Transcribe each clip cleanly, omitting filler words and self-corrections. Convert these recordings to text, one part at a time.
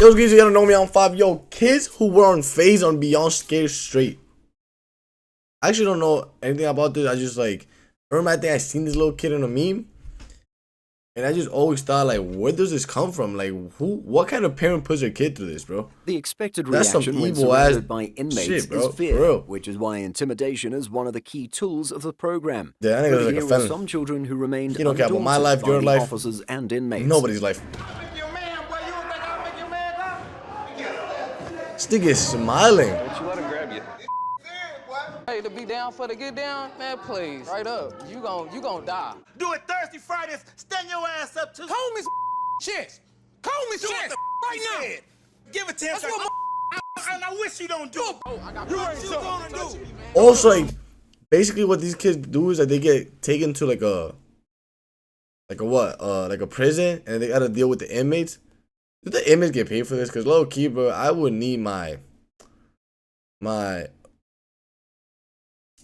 Yo, guys, you gotta know me on 5. Yo, kids who were on phase on Beyond Scared Straight. I actually don't know anything about this. I just like remember I think I seen this little kid in a meme. And I just always thought, like, where does this come from? Like, what kind of parent puts their kid through this, bro? The expected That's reaction when surrounded by inmates is fear, which is why intimidation is one of the key tools of the program. Yeah, I think it was like a felon. Some children who remained you don't care about my life, by your the life, officers and inmates. Nobody's life. This nigga is smiling. Don't you let him grab you. Hey, to be down for the get down, man, please. Right up. You gon' die. Do it Thursday, Fridays. Stand your ass up too. Call me chest. Call me chest. Right now. Give it to him. And I wish you don't do it. You what you gonna do? Also, like, basically what these kids do is that they get taken to like a prison, and they gotta deal with the inmates. Do the inmates get paid for this? Cause low key, bro, I would need my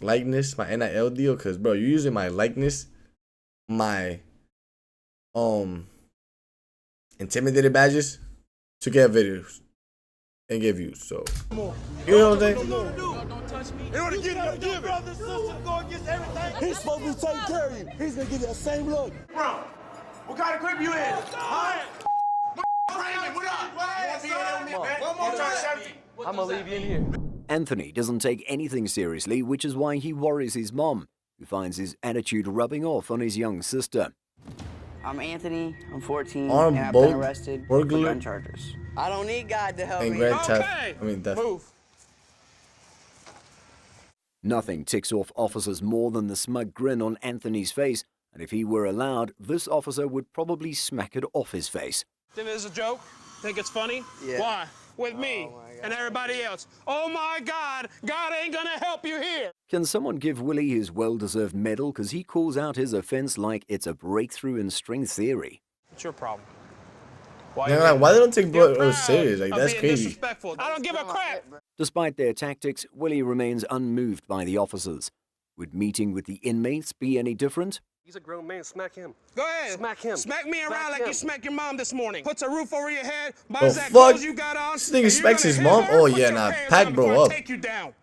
likeness, my NIL deal, cause bro, you're using my likeness, my intimidated badges to get videos and get views. So you know what I'm saying? Don't touch me. In order to get your brother, sister, go against everything. He's supposed to be taking care of you. He's gonna give you the same look. Bro, what kind of grip you in? Alright. What up? I'm gonna leave you in here. Anthony doesn't take anything seriously, which is why he worries his mom, who finds his attitude rubbing off on his young sister. I'm Anthony, I'm 14, Armed and I've been boat, arrested burglar, for gun charges. I don't need God to help and me. grand theft. I mean, death. Move. Nothing ticks off officers more than the smug grin on Anthony's face, and if he were allowed, this officer would probably smack it off his face. Think it's a joke? Think it's funny? Yeah. Why? With me and everybody else. Oh my God, God ain't gonna help you here. Can someone give Willie his well-deserved medal because he calls out his offense like it's a breakthrough in string theory? What's your problem? Why they don't take bro serious? Like, that's crazy. I don't give a crap. Despite their tactics, Willie remains unmoved by the officers. Would meeting with the inmates be any different? He's a grown man. Smack him. Go ahead. Smack him. Smack me around like you smacked your mom this morning. Puts a roof over your head. The Buys that fuck? clothes you got on. This nigga smacks his mom? Oh yeah, nah, pack bro up. Take you down.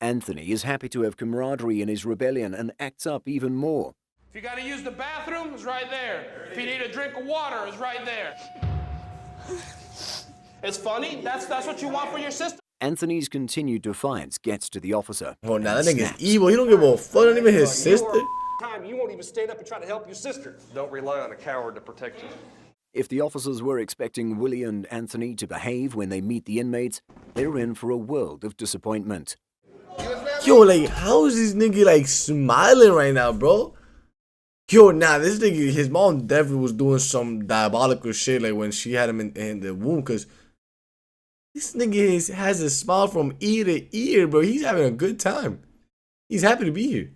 Anthony is happy to have camaraderie in his rebellion and acts up even more. If you got to use the bathroom, it's right there. If you need a drink of water, it's right there. It's funny. That's what you want for your sister. Anthony's continued defiance gets to the officer. Oh, now that nigga's evil. He don't give a fuck. Not even his sister. You won't even stand up and try to help your sister. Don't rely on a coward to protect you. If the officers were expecting Willie and Anthony to behave when they meet the inmates, they're in for a world of disappointment. Yo, like, how is this nigga like smiling right now, bro? Yo, nah, this nigga, his mom definitely was doing some diabolical shit, like when she had him in the womb, cause this nigga has a smile from ear to ear, bro. He's having a good time. He's happy to be here.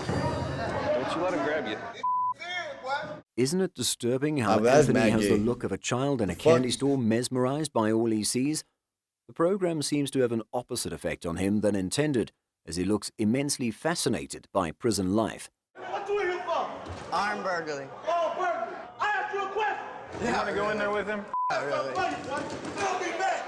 Don't you let him grab you. Isn't it disturbing how that's Anthony has gay. the look of a child in a candy store mesmerized by all he sees? The program seems to have an opposite effect on him than intended, as he looks immensely fascinated by prison life. What you in here for? Armed burglary. Oh, burglary. I asked you a question. You want to go in there with him? Don't be back.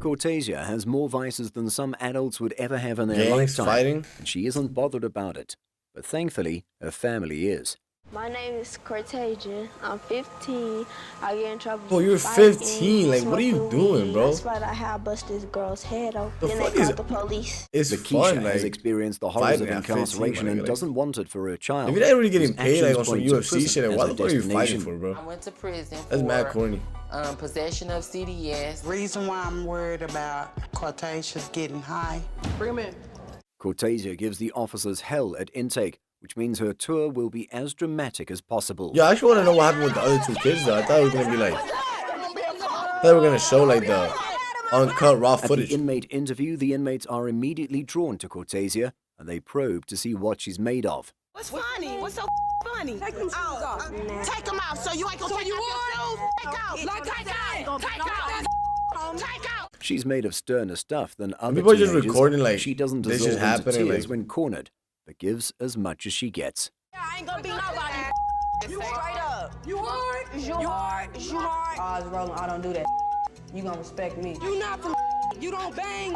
Cortasia has more vices than some adults would ever have in their Gangs, lifetime, fighting. and she isn't bothered about it. But thankfully, her family is. My name is Cortasia. I'm 15. I get in trouble. Oh, you're for 15. fighting, Like, what are you smoking doing, weed. bro? That's why I had bust this girl's head off. The Then fuck they is called the police. It's Lakeisha fun, like, has experienced the horrors of fighting at 15, incarceration my nigga, and like, doesn't want it for her child. if you're not really getting whose paid like actions on some point to UFC prison shit, like, as why a the fuck are you fighting destination. for, bro? I went to prison That's for mad corny. possession of CDS. Reason why I'm worried about Cortasia's getting high. Bring him in. Cortasia gives the officers hell at intake, which means her tour will be as dramatic as possible. Yeah, I actually want to know what happened with the other two kids, though. I thought it was gonna be like, I thought we were gonna show like the uncut raw At footage. the inmate interview, the inmates are immediately drawn to Cortasia, and they probe to see what she's made of. What's funny? What's so funny? Take them off. Take them off. So you ain't gonna take off your shoes? Take out. Like, take out. Take out. Take out. She's made of sterner stuff than other People are just teenagers. recording, like, She doesn't this dissolve is into happening, tears like- when cornered, but gives as much as she gets. ain't gonna be nobody. Straight up. You hard? Is you hard? Is you hard? Odds rolling, I don't do that. You gonna respect me. You not from you don't bang.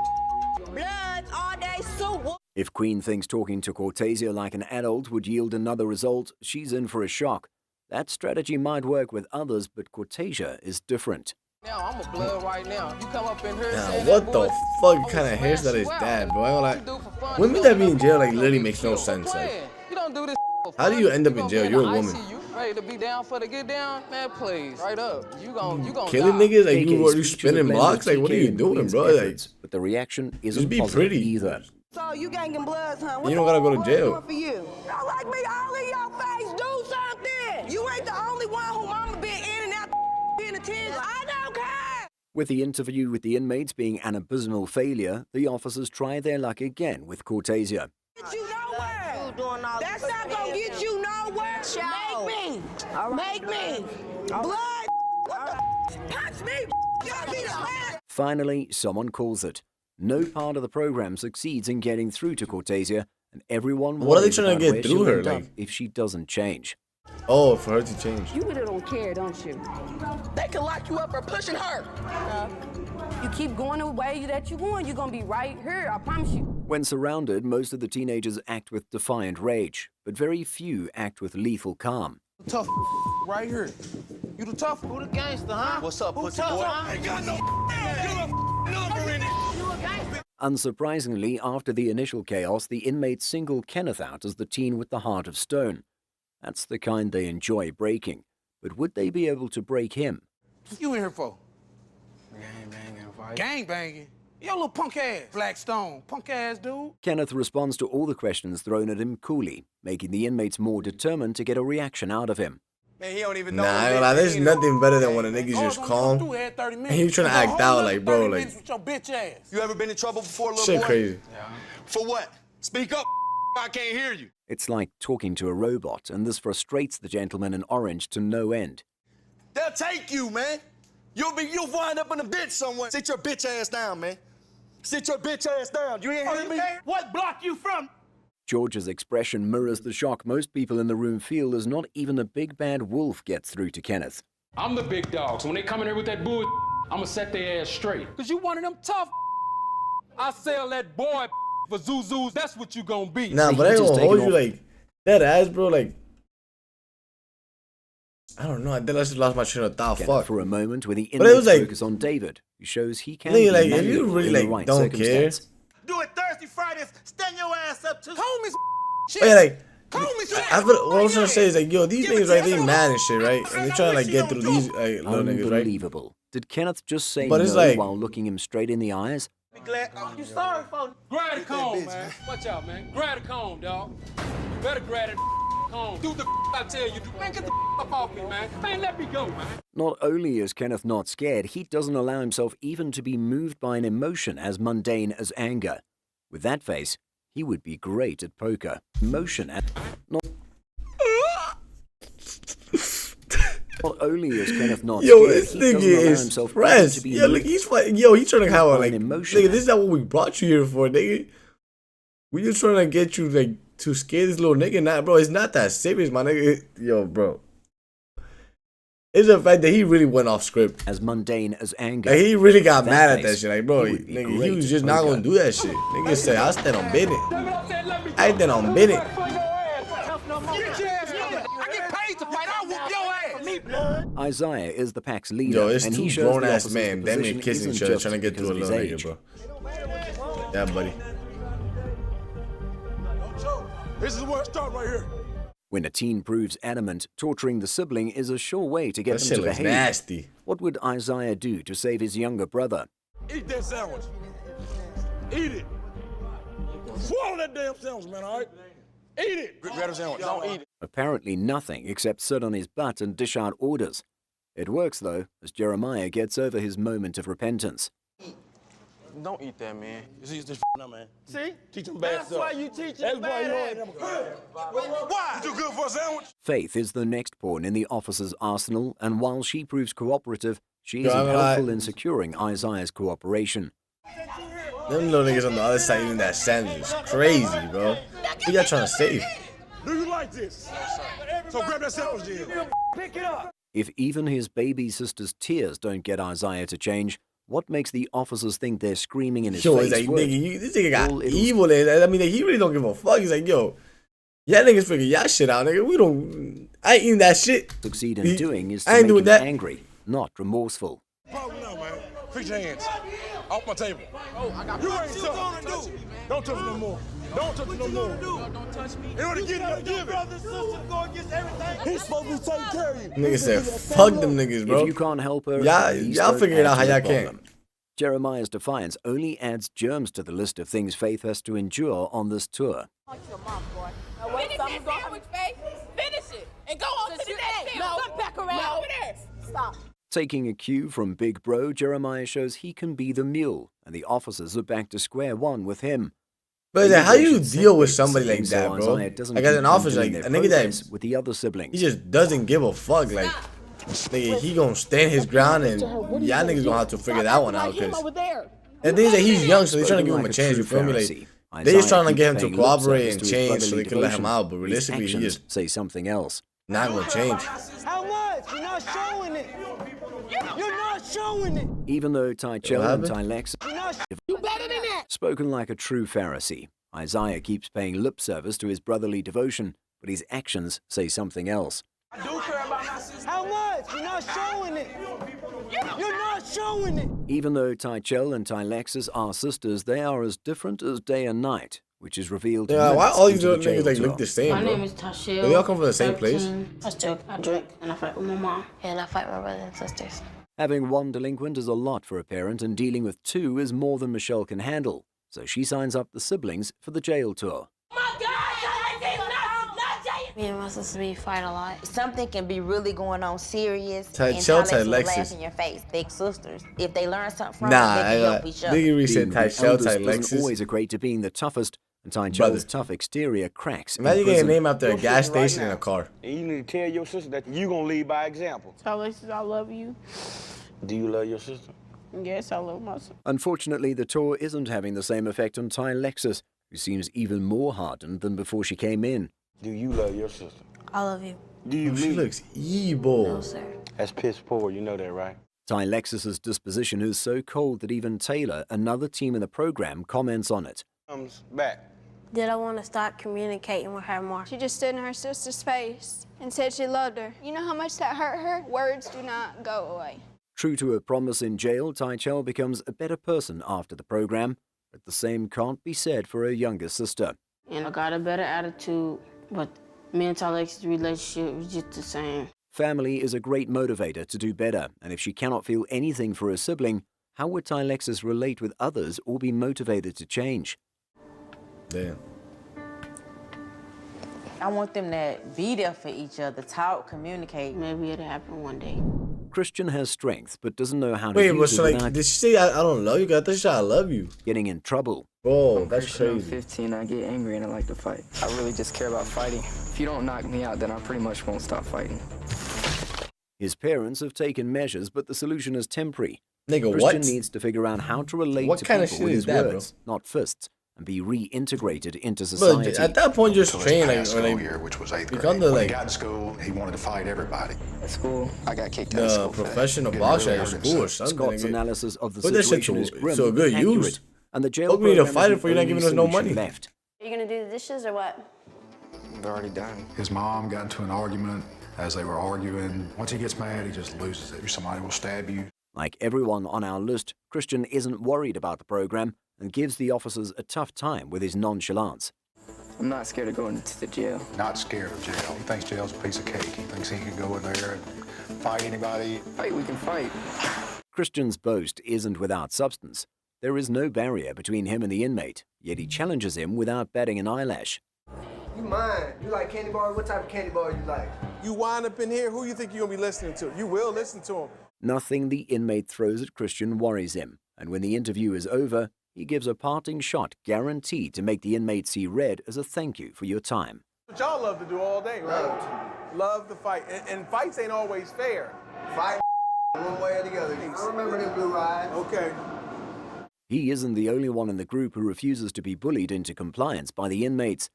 Blood all day soup. If Queen thinks talking to Cortezia like an adult would yield another result, she's in for a shock. That strategy might work with others, but Cortezia is different. Now I'm a blood right now. You come up in here. Now, what the fuck kind of hairstyle is that, bro? I ain't gonna lie. Women that be in jail like literally makes no sense. Like, you don't do this. how do you end up in jail? You're a woman. Ready to be down for the get down, man? Please, right up. You gon' killing die. niggas like you spinning blocks. Like, what are you doing, bro? Like, but the reaction isn't be positive pretty either. So you gangin' bloods, huh? You don't gotta go to jail. For you. Don't like me all in your face. Do something. You ain't the only one who mama been in and out in attention. I don't care. With the interview with the inmates being an abysmal failure, the officers try their luck again with Cortezia. Get you nowhere. That's not gonna get you nowhere. Make me. Make me. Blood. Punch me. Y'all be the last. Finally, someone calls it. No part of the program succeeds in getting through to Cortezia, and everyone what are they worries trying to about get where through she'll her, end up like? if she doesn't change. Oh, for her to change. You really don't care, don't you? They can lock you up for pushing her. You keep going the way that you're going, you're gonna be right here, I promise you. When surrounded, most of the teenagers act with defiant rage, but very few act with lethal calm. Tough right here. You the tough? Who the gangster, huh? What's up, pussy boy? Ain't got no number in it. You a gangster. Unsurprisingly, after the initial chaos, the inmates single Kenneth out as the teen with the heart of stone. That's the kind they enjoy breaking. But would they be able to break him? What you in here for? Gang banging, fight. Gang banging? Yo, little punk ass. Blackstone. Punk ass dude. Kenneth responds to all the questions thrown at him coolly, making the inmates more determined to get a reaction out of him. Man, he don't even know. Nah, I ain't gonna lie, there's nothing better than when a nigga's just calm and he's trying to act out like, bro, like. With your bitch ass. You ever been in trouble before, little Shit boy? crazy. Yeah. For what? Speak up. I can't hear you. It's like talking to a robot, and this frustrates the gentleman in orange to no end. They'll take you, man. You'll wind up in a bitch somewhere. Sit your bitch ass down, man. Sit your bitch ass down. You ain't heard me? What block you from? George's expression mirrors the shock most people in the room feel as not even a big bad wolf gets through to Kenneth. I'm the big dog, so when they come in here with that bull, I'm gonna set their ass straight. Cause you one of them tough. I sell that boy for Zuzus, that's what you gonna be. Nah, but I ain't gonna hold you like that ass, bro. Like, I don't know. I just lost my train of thought. Fuck. For a moment, with the but it was like, focus on David, who shows he can. Nigga, like, if you really like right don't care. Do it Thursday, Fridays. Stand your ass up to homies. Shit. Yeah, like, Homies. what I was trying to say is like, yo, these niggas right, they mad and shit, right? And they trying to like get through these little niggas, right? Unbelievable. Did Kenneth just say but no it's like, while looking him straight in the eyes? You sorry for grab the comb, man. Watch out, man. Grab the comb, dog. You better grab that comb. Do the I tell you. Man, get the up off me, man. Man, let me go, man. Not only is Kenneth not scared, he doesn't allow himself even to be moved by an emotion as mundane as anger. With that face, he would be great at poker. Emotion at not only is Kenneth not yo, scared, this he nigga doesn't allow is himself stressed. to be Yo, look, he's fighting. Yo, he's trying to have like, emotion. nigga, this is not what we brought you here for, nigga. We just trying to get you like to scare this little nigga. Nah, bro, it's not that serious, my nigga. Yo, bro. It's the fact that he really went off script. As mundane as anger. Like, he really got That mad at face, that shit. Like, bro, he would be nigga, great he was at just not poker. gonna do that shit. Nigga said, I stand on business. I stand on business. Isaiah is the pack's leader. Yo, it's and two he shows grown the ass officers men. the Them position ain't kissing isn't each other just trying to get to a because of little his nigga, age. bro. Yeah, buddy. This is where it starts right here. When a teen proves adamant, torturing the sibling is a sure way to get That them shit to looks behave. nasty. What would Isaiah do to save his younger brother? Eat that sandwich. Eat it. Swallow that damn sandwich, man, all right? Eat it. Grab the sandwich. Don't eat it. Apparently nothing except sit on his butt and dish out orders. It works, though, as Jeremiah gets over his moment of repentance. Don't eat that, man. You see this now, man. See? Teach them bad stuff. That's why you teach them bad Why? You too good for a sandwich? Faith is the next pawn in the officer's arsenal, and while she proves cooperative, she Yo, isn't I'm helpful like- in securing Isaiah's cooperation. Them little niggas on the other side eating that sandwich is crazy, bro. Who y'all trying to save? Do you like like this. So grab that sandwich, Jim. Pick it up. If even his baby sister's tears don't get Isaiah to change, what makes the officers think they're screaming in his face? It's like, work? nigga, this nigga got evil. I mean, he really don't give a fuck. He's like, yo, y'all niggas figure y'all shit out, nigga. I ain't eating that shit. Succeed in doing is to make him angry, not remorseful. Problem now, man. Fix your hands. Off my table. Oh, I got you ain't something. Don't touch me no more. Don't touch me no more. Don't touch me. In order to get it, you give it. Brother, sister, go against everything. He's supposed to take care of you. Nigga said, fuck them niggas, bro. If you can't help her, y'all figure it out how y'all can. Jeremiah's defiance only adds germs to the list of things Faith has to endure on this tour. Finish that sandwich, Faith. Finish it. And go on to the next field. Come back around. Over there. Stop. Taking a cue from Big Bro, Jeremiah shows he can be the mule, and the officers are back to square one with him. But how you deal with somebody like that, bro? Like as an officer, like a nigga that with the other siblings, he just doesn't give a fuck. Like, nigga, he gonna stand his ground, and y'all niggas gonna have to figure that one out. Cause and things that he's young, so they're trying to give him a chance. You feel me? Like they just trying to get him to cooperate and change, so they can let him out. But realistically, he just say something else. Not gonna change. How much? You're not showing it. You're not showing it. Even though Tychel and Tylex you better than that. Spoken like a true Pharisee, Isaiah keeps paying lip service to his brotherly devotion, but his actions say something else. I do care about my sister. How much? You're not showing it. You're not showing it. Even though Tychel and Tylexis are sisters, they are as different as day and night, which is revealed. Yeah, why all these other niggas like look the same, My bro? name is Tashelle. They all come from the same place. I drink and I fight with my mom. And I fight my brothers and sisters. Having one delinquent is a lot for a parent, and dealing with two is more than Michelle can handle. So she signs up the siblings for the jail tour. Me and my sister, we fight a lot. Something can be really going on serious. Tychel, and Tylexis. laugh in your face. Big sisters. If they learn something from it, they can help each other. Nigga, we said Tychel, Tylexis. Doesn't always equate to being the toughest, and Tychel's tough exterior cracks. Imagine getting a name after a gas station in a car. And you need to tell your sister that you gonna lead by example. Tylexis, I love you. Do you love your sister? Yes, I love my sister. Unfortunately, the tour isn't having the same effect on Tylexis, who seems even more hardened than before she came in. Do you love your sister? I love you. Do you She looks evil. No, sir. That's piss poor, you know that, right? Tylexis's disposition is so cold that even Taylor, another team in the program, comments on it. Comes back. Did I want to start communicating with her more? She just stood in her sister's face and said she loved her. You know how much that hurt her? Words do not go away. True to her promise in jail, Tychel becomes a better person after the program, but the same can't be said for her younger sister. And I got a better attitude, but me and Tylexis' relationship was just the same. Family is a great motivator to do better, and if she cannot feel anything for her sibling, how would Tylexis relate with others or be motivated to change? Damn. I want them to be there for each other, talk, communicate. Maybe it'll happen one day. Christian has strength, but doesn't know how to Wait, use but so it like, without did she say I don't love you? I thought she said I love you. Getting in trouble. Bro, that's crazy. I'm 15, I get angry and I like to fight. I really just care about fighting. If you don't knock me out, then I pretty much won't stop fighting. His parents have taken measures, but the solution is temporary. Nigga, Christian what? needs to figure out how to relate What to kind of people shit with is his that, words, not fists, and be reintegrated into Bro, society. at that point, just train like, school year, which was 8th grade. become the When like he got in school, he wanted to fight everybody. At school, I got kicked out of school. Professional boxer at school or something. Scott's analysis of the Put that shit situation is grim to a good and use. accurate, and the jail Hope we need to program fight is it for the you not only giving us no solution money. left. Are you gonna do the dishes or what? They're already done. His mom got into an argument as they were arguing. Once he gets mad, he just loses it. Somebody will stab you. Like everyone on our list, Christian isn't worried about the program and gives the officers a tough time with his nonchalance. I'm not scared of going to the jail. Not scared of jail. He thinks jail's a piece of cake. He thinks he can go in there and fight anybody. Fight, we can fight. Christian's boast isn't without substance. There is no barrier between him and the inmate, yet he challenges him without batting an eyelash. You mine. You like candy bars? What type of candy bar you like? You wind up in here, who you think you're gonna be listening to? You will listen to him. Nothing the inmate throws at Christian worries him, and when the interview is over, he gives a parting shot guaranteed to make the inmate see red as a thank you for your time. What y'all love to do all day, right? Love to fight. And fights ain't always fair. Fight one way or the other. I remember them blue rides. Okay. He isn't the only one in the group who refuses to be bullied into compliance by the inmates.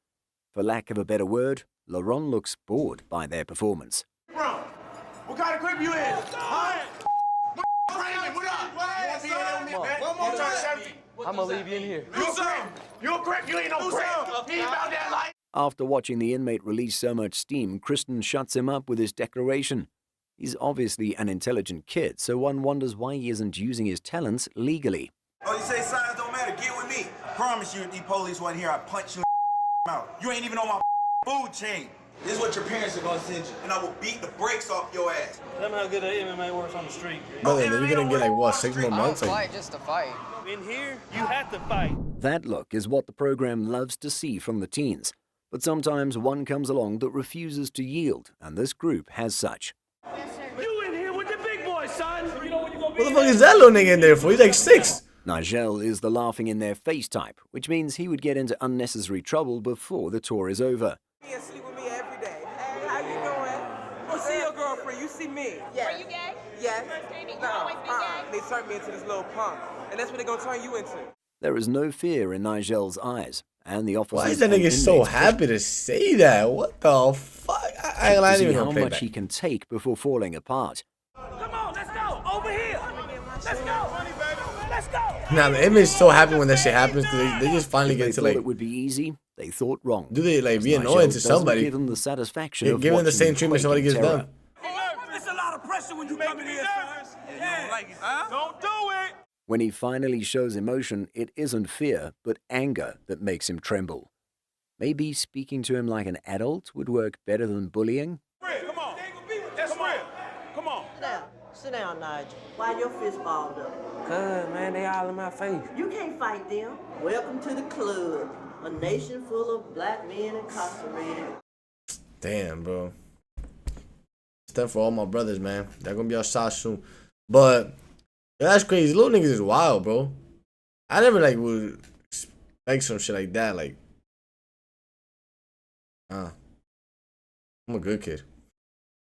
For lack of a better word, Laurent looks bored by their performance. Bro, what kind of grip you in? Alright. I'm gonna leave you in here. You a grip, you ain't no grip. He ain't about that life. After watching the inmate release so much steam, Kristen shuts him up with his declaration. He's obviously an intelligent kid, so one wonders why he isn't using his talents legally. Oh, you say signs don't matter? Get with me. I promise you, if the police wasn't here, I'd punch you out. You ain't even on my food chain. This is what your parents are gonna send you, and I will beat the brakes off your ass. Tell me how good MMA works on the street. Brother, then you're gonna get like what, 6 more months? Fight just to fight. In here, you have to fight. That look is what the program loves to see from the teens. But sometimes one comes along that refuses to yield, and this group has such. You in here with the big boys, son. You know when you gonna be What the fuck is that little nigga in there for? He's like 6. Nigel is the laughing in their face type, which means he would get into unnecessary trouble before the tour is over. You sleep with me every day. Hey, how you doing? You see your girlfriend, you see me. Yes. Are you gay? Yes. They turned me into this little punk, and that's what they're gonna turn you into. There is no fear in Nigel's eyes, and the officers. Why is that nigga so happy to say that? What the fuck? I ain't even how gonna play much back. he can take before falling apart. Come on, let's go. Over here. Let's go. Let's go. Now the image is so happy when that shit happens because they just finally If they get to thought like. it would be easy, they thought wrong. Do they like be Nigel annoying to doesn't somebody? give them the satisfaction of Give them the watching same them treatment quake somebody in gives terror. them. It's a lot of pressure when you come in here, son. Yeah, you don't like it. Huh? Don't do it. When he finally shows emotion, it isn't fear, but anger that makes him tremble. Maybe speaking to him like an adult would work better than bullying? Come on. That's real. Come on. Sit down, Nigel. Why your fist balled up? Cuz, man, they all in my face. You can't fight them. Welcome to the club. A nation full of black men incarcerated. Damn, bro. Stuff for all my brothers, man. They're gonna be outside soon. But yeah, that's crazy. Little niggas is wild, bro. I never like would expect some shit like that. Like, I'm a good kid.